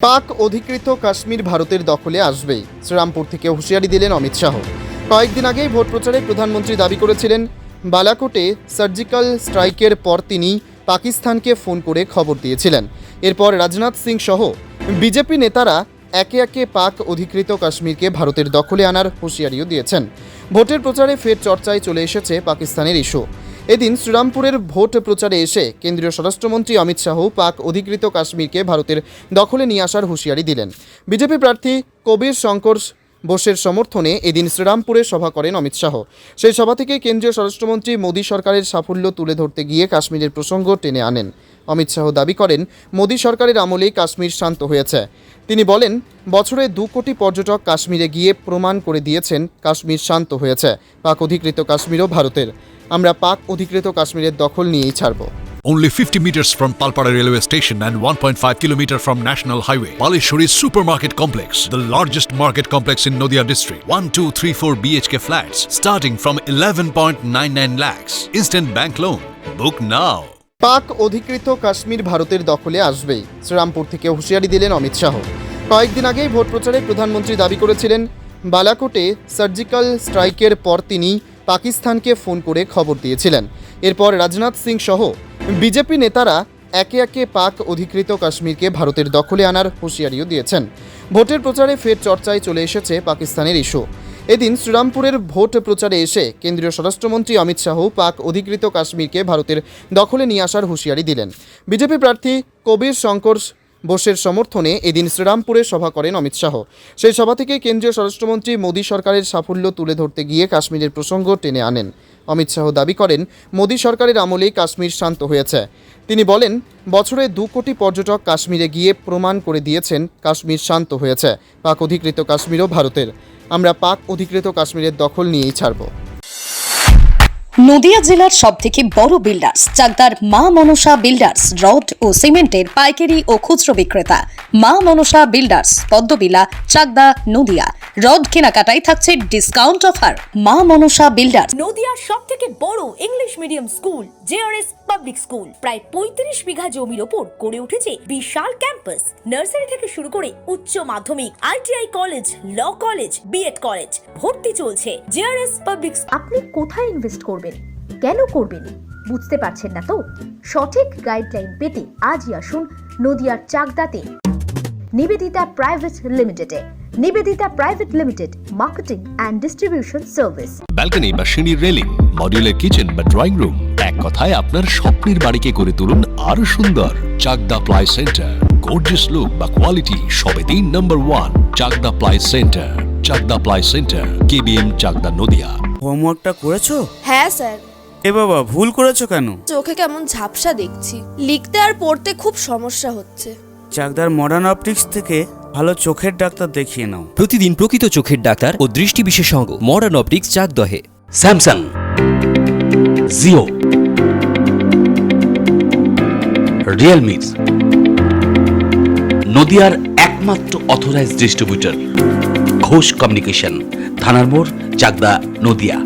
পাক অধিকৃত কাশ্মীর ভারতের দখলে আসবেই, শ্রীরামপুর থেকে হুঁশিয়ারি দিলেন অমিত শাহ। কয়েকদিন আগেই ভোট প্রচারে প্রধানমন্ত্রী দাবি করেছিলেন বালাকোটে সার্জিক্যাল স্ট্রাইকের পর তিনি পাকিস্তানকে ফোন করে খবর দিয়েছিলেন। এরপর রাজনাথ সিং সহ বিজেপি নেতারা একে একে পাক অধিকৃত কাশ্মীরকে ভারতের দখলে আনার হুঁশিয়ারিও দিয়েছেন। ভোটের প্রচারে ফের চর্চায় চলে এসেছে পাকিস্তানের ইস্যু। এদিন শ্রীরামপুরের ভোট প্রচারে এসে কেন্দ্রীয় স্বরাষ্ট্রমন্ত্রী অমিত শাহ পাক অধিকৃত কাশ্মীরকে ভারতের দখলে নিয়ে আসার হুঁশিয়ারি দিলেন। বিজেপি প্রার্থী কবির শঙ্কর বোসের সমর্থনে এদিন শ্রীরামপুরে সভা করেন অমিত শাহ। সেই সভা থেকে কেন্দ্রীয় স্বরাষ্ট্রমন্ত্রী মোদী সরকারের সাফল্য তুলে ধরতে গিয়ে কাশ্মীরের প্রসঙ্গ টেনে আনেন। অমিত শাহ দাবি করেন, মোদী সরকারের আমলেই কাশ্মীর শান্ত হয়েছে। তিনি বলেন, বছরে 2 কোটি পর্যটক কাশ্মীরে গিয়ে প্রমাণ করে দিয়েছেন কাশ্মীর শান্ত হয়েছে। পাক অধিকৃত কাশ্মীরও ভারতের। আমরা পাক অধিকৃত কাশ্মীরের দখল নিয়েই ছাড়ব। Only 50 meters from Palpara railway station and 1.5 kilometer from National Highway, Palishuri Supermarket Complex, the largest market complex in Nadia district. 1, 2, 3, 4 BHK flats starting from 11.99 lakhs. Instant bank loan. Book now. পাক অধিকৃত কাশ্মীর ভারতের দখলে আসবেই, শ্রীরামপুর থেকে হুঁশিয়ারি দিলেন অমিত শাহ। কয়েকদিন আগেই ভোট প্রচারে প্রধানমন্ত্রী দাবি করেছিলেন বালাকোটে সার্জিক্যাল স্ট্রাইকের পর তিনি পাকিস্তানকে ফোন করে খবর দিয়েছিলেন। এরপর রাজনাথ সিং সহ বিজেপি নেতারা একে একে পাক অধিকৃত কাশ্মীরকে ভারতের দখলে আনার হুঁশিয়ারিও দিয়েছেন। ভোটের প্রচারে ফের চর্চায় চলে এসেছে পাকিস্তানের ইস্যু। এদিন শ্রীরামপুরের ভোট প্রচারে এসে কেন্দ্রীয় স্বরাষ্ট্রমন্ত্রী অমিত শাহ পাক অধিকৃত কাশ্মীরকে ভারতের দখলে নিয়ে আসার হুঁশিয়ারি দিলেন। বিজেপি প্রার্থী কবির শঙ্কর বোসের সমর্থনে এদিন শ্রীরামপুরে সভা করেন অমিত শাহ। সেই সভা থেকে কেন্দ্রীয় স্বরাষ্ট্রমন্ত্রী মোদী সরকারের সাফল্য তুলে ধরতে গিয়ে কাশ্মীরের প্রসঙ্গ টেনে আনেন। অমিত শাহ দাবি করেন, মোদী সরকারের আমলেই কাশ্মীর শান্ত হয়েছে। তিনি বলেন, বছরে 2 কোটি পর্যটক কাশ্মীরে গিয়ে প্রমাণ করে দিয়েছেন কাশ্মীর শান্ত হয়েছে। পাক অধিকৃত কাশ্মীরও ভারতের। আমরা পাক অধিকৃত কাশ্মীরের দখল নিয়েই ছাড়ব। নদিয়া জেলার সবথেকে বড় বিল্ডার্স চাকদার মা মনসা বিল্ডার্স রড ও সিমেন্টের পাইকারি ও খুচরো বিক্রেতা। মা মনসা বিল্ডার্স, পদ্মবিলা, চাকদা, নদিয়া। রড কেনাকাটায় থাকছে ডিসকাউন্ট অফার। মা মনসা বিল্ডার্স। নদিয়ার সবথেকে বড় English medium school JRS public school প্রায় 35 বিঘা জমির ওপর গড়ে উঠেছে বিশাল ক্যাম্পাস। নার্সারি থেকে শুরু করে উচ্চ মাধ্যমিক, ITI college, law college, BEd college ভর্তি চলছে। JRS public. আপনি কোথায় ইনভেস্ট করবেন, কেন করবেন বুঝতে পারছেন না তো? সঠিক গাইডলাইন পেতে আজই আসুন নদিয়ার চাকদাতে নিবেদিতা প্রাইভেট লিমিটেডে। Nivedita private limited, marketing and distribution service. Balcony বা সিঁড়ির রেলিং, মডিউলার কিচেন বা ড্রয়িং রুম, এক কথায় আপনার স্বপ্নের বাড়িকে করে তুলুন আরো সুন্দর। Chakda ply centre, gorgeous look বা কোয়ালিটি সবে 3 নম্বর 1 Chakda ply centre. Chakda ply centre, KBM, Chakda, Nadia. হোমওয়ার্কটা করেছো? হ্যাঁ স্যার। এ বাবা, ভুল করেছো কেন? চোখে কেমন ঝাপসা দেখছি, লিখতে আর পড়তে খুব সমস্যা হচ্ছে। চাকদার মডার্ন অপটিক্স থেকে ভালো চোখের ডাক্তার দেখিয়ে নাও। প্রতিদিন প্রকৃত চোখের ডাক্তার ও দৃষ্টি বিশেষজ্ঞ মডার্ন অপটিক্স চাকদহে। স্যামসাং, জিও, রিয়েলমি, নদিয়ার একমাত্র অথরাইজড ডিস্ট্রিবিউটর ঘোষ কমিউনিকেশন, থানার মোড়, চাকদা, নদিয়া।